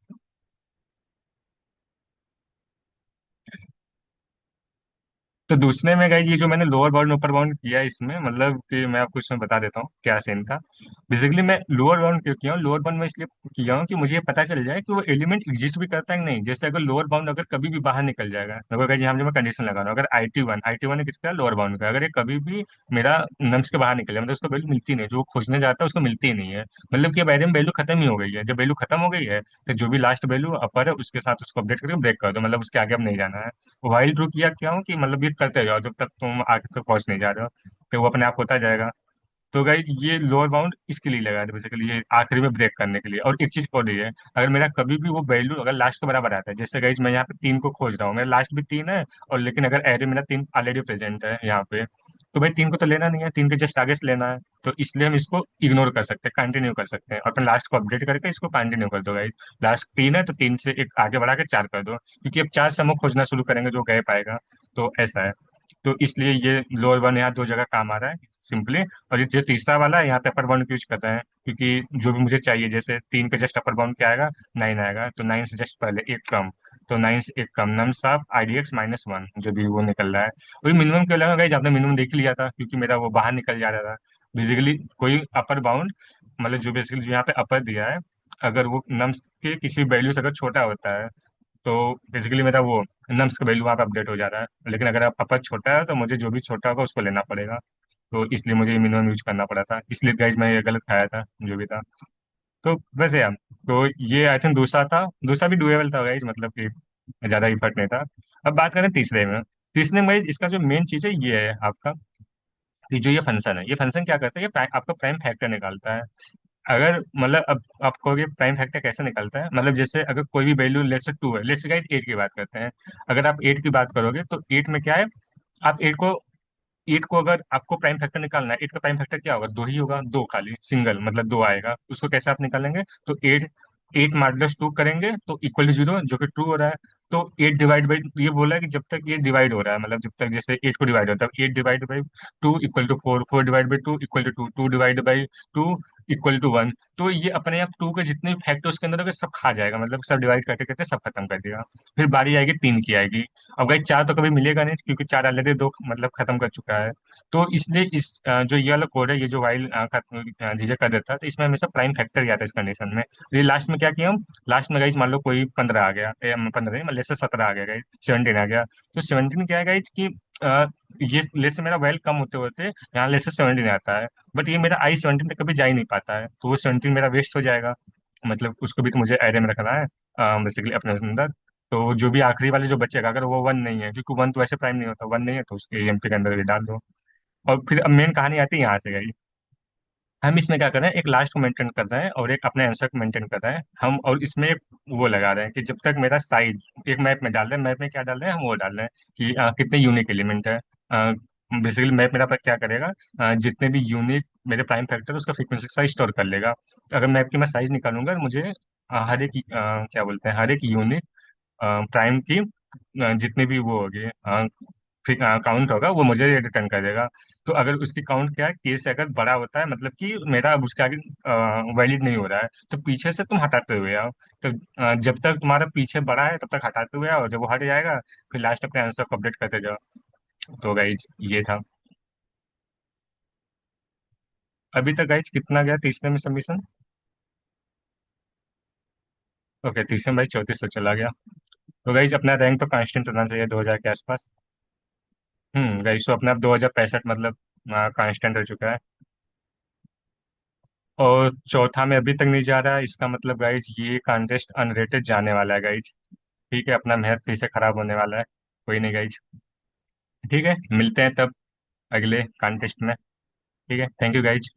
तो दूसरे में गाइस ये जो मैंने लोअर बाउंड ऊपर बाउंड किया है इसमें, मतलब कि मैं आपको इसमें बता देता हूँ क्या सीन था। बेसिकली मैं लोअर बाउंड क्यों किया हूँ, लोअर बाउंड में इसलिए किया हूँ कि मुझे ये पता चल जाए कि वो एलिमेंट एग्जिस्ट भी करता है कि नहीं। जैसे अगर लोअर बाउंड अगर कभी भी बाहर निकल जाएगा, देखो गाइस यहाँ जो मैं कंडीशन लगा रहा हूँ, अगर आई टी वन है किसका, लोअर बाउंड का, अगर ये कभी भी मेरा नम्स के बाहर निकल जाए, मतलब उसको वैल्यू मिलती नहीं, जो खोजने जाता है उसको मिलती ही नहीं है, मतलब कि अब एरे में वैल्यू खत्म ही हो गई है। जब वैल्यू खत्म हो गई है तो जो भी लास्ट वैल्यू अपर है उसके साथ उसको अपडेट करके ब्रेक कर दो, मतलब उसके आगे अब नहीं जाना है। वाइल ट्रू किया क्या हूँ कि मतलब ये करते जाओ जब तक तुम आगे तक पहुंच नहीं जा रहे हो, तो वो अपने आप होता जाएगा। तो गाइज ये लोअर बाउंड इसके लिए लगा था बेसिकली, ये आखिरी में ब्रेक करने के लिए। और एक चीज और ये है, अगर मेरा कभी भी वो वैल्यू अगर लास्ट के बराबर आता है, जैसे गाइज मैं यहाँ पे 3 को खोज रहा हूँ, मेरा लास्ट भी 3 है, और लेकिन अगर एरे मेरा 3 ऑलरेडी प्रेजेंट है यहाँ पे, तो भाई 3 को तो लेना नहीं है, 3 के जस्ट आगे से लेना है। तो इसलिए हम इसको इग्नोर कर सकते हैं, कंटिन्यू कर सकते हैं, और अपने लास्ट को अपडेट करके इसको कंटिन्यू कर दो गाइज। लास्ट 3 है तो 3 से एक आगे बढ़ा के 4 कर दो, क्योंकि अब 4 से हम खोजना शुरू करेंगे जो गैप आएगा। तो ऐसा है। तो इसलिए ये लोअर वन यहाँ दो जगह काम आ रहा है सिंपली। और ये जो तीसरा वाला है यहाँ पे अपर बाउंड यूज कर रहे हैं, क्योंकि जो भी मुझे चाहिए, जैसे 3 का जस्ट अपर बाउंड क्या आएगा, 9 आएगा, तो 9 से जस्ट पहले एक कम, तो 9 से एक कम नम साफ IDX-1 जो भी वो निकल रहा है। वही मिनिमम क्यों लगा गाइस, आपने मिनिमम देख लिया था क्योंकि मेरा वो बाहर निकल जा रहा था। बेसिकली कोई अपर बाउंड, मतलब जो बेसिकली जो यहाँ पे अपर दिया है, अगर वो नम्स के किसी वैल्यू से अगर छोटा होता है, तो बेसिकली मेरा वो नम्स का वैल्यू वहाँ पे अपडेट हो जा रहा है। लेकिन अगर आप अपर छोटा है तो मुझे जो भी छोटा होगा उसको लेना पड़ेगा। तो इसलिए मुझे मिनिमम यूज करना पड़ा था, इसलिए गाइज मैं ये गलत खाया था जो भी था। तो वैसे यार, तो ये आई थिंक दूसरा था, दूसरा भी डुएबल था गाइज, मतलब कि ज्यादा इफर्ट नहीं था। अब बात करें तीसरे में। तीसरे में गाइज इसका जो मेन चीज है ये है आपका, कि जो ये फंक्शन है, ये फंक्शन क्या करता है, आपका प्राइम फैक्टर निकालता है। अगर मतलब अब आप कहोगे प्राइम फैक्टर कैसे निकलता है, मतलब जैसे अगर कोई भी वैल्यू लेट्स से 2 है, लेट्स से गाइस 8 की बात करते हैं। अगर आप 8 की बात करोगे तो 8 में क्या है, आप 8 को अगर आपको प्राइम फैक्टर निकालना है, 8 का प्राइम फैक्टर क्या होगा, दो ही होगा, दो खाली सिंगल मतलब दो आएगा, उसको कैसे आप निकालेंगे, तो 8 8 मॉडुलस 2 करेंगे तो इक्वल टू 0, जो कि ट्रू हो रहा है। तो 8 डिवाइड बाई, ये बोला है कि जब तक ये डिवाइड हो रहा है, मतलब जब तक जैसे 8 को डिवाइड होता है, 8 divide by 2 equal to 4, 4 divide by 2 equal to 2, 2 divide by 2 equal to 1। तो ये अपने आप 2 के जितने फैक्टर उसके अंदर होंगे सब खा जाएगा, मतलब सब डिवाइड करते करते सब खत्म कर देगा। फिर बारी आएगी 3 की आएगी। अब भाई 4 तो कभी मिलेगा नहीं, क्योंकि 4 ऑलरेडी 2 मतलब खत्म कर चुका है। तो इसलिए जो ये वाला कोड है, ये जो वाइल झिझक कर देता है, तो इसमें हमेशा प्राइम फैक्टर ही आता है इस कंडीशन में। तो ये लास्ट में क्या किया हम, लास्ट में गाइज मान लो कोई 15 आ गया, 15 मतलब से 17 आ गया गाइज, 17 आ गया। तो 17 क्या है गाइज कि ये लेट से मेरा वैल कम होते होते यहाँ लेट से 17 आता है, बट ये मेरा I-17 तक कभी जा ही नहीं पाता है, तो वो 17 मेरा वेस्ट हो जाएगा। मतलब उसको भी तो मुझे एरे में रखना है बेसिकली अपने अंदर। तो जो भी आखिरी वाले जो बचेगा, अगर वो 1 नहीं है, क्योंकि 1 तो वैसे प्राइम नहीं होता, 1 नहीं है तो उसके EMP के अंदर भी डाल दो। और फिर अब मेन कहानी आती है यहाँ से गई। हम इसमें क्या कर रहे हैं, एक लास्ट को मेंटेन कर रहे हैं और एक अपने आंसर को मेंटेन कर रहे हैं हम, और इसमें एक वो लगा रहे हैं कि जब तक मेरा साइज एक मैप में डाल रहे हैं, मैप में क्या डाल रहे हैं हम, वो डाल रहे हैं कि कितने यूनिक एलिमेंट है। बेसिकली मैप मेरा पर क्या करेगा, जितने भी यूनिक मेरे प्राइम फैक्टर उसका फ्रीक्वेंसी साइज स्टोर कर लेगा। अगर मैप की मैं साइज निकालूंगा तो मुझे हर एक क्या बोलते हैं, हर एक यूनिक प्राइम की जितने भी वो होगी काउंट होगा वो मुझे रिटर्न कर देगा। तो अगर उसकी काउंट क्या है, के से अगर बड़ा होता है, मतलब कि मेरा अब उसके आगे वैलिड नहीं हो रहा है, तो पीछे से तुम हटाते हुए आओ। तो जब तक तुम्हारा पीछे बड़ा है तब तक हटाते हुए आओ, जब वो हट जाएगा फिर लास्ट अपने आंसर को अपडेट करते जाओ। तो गाइज ये था। अभी तक गाइज कितना गया तीसरे में सबमिशन? ओके, तीसरे में भाई 34 तक चला गया। तो गाइज अपना रैंक तो कांस्टेंट रहना चाहिए 2000 के आसपास। गाइज तो अपने आप 2065 मतलब कांस्टेंट हो चुका है। और चौथा में अभी तक नहीं जा रहा है, इसका मतलब गाइज ये कॉन्टेस्ट अनरेटेड जाने वाला है गाइज। ठीक है, अपना मेहनत फिर से खराब होने वाला है। कोई नहीं गाइज। ठीक है, मिलते हैं तब अगले कॉन्टेस्ट में। ठीक है, थैंक यू गाइज।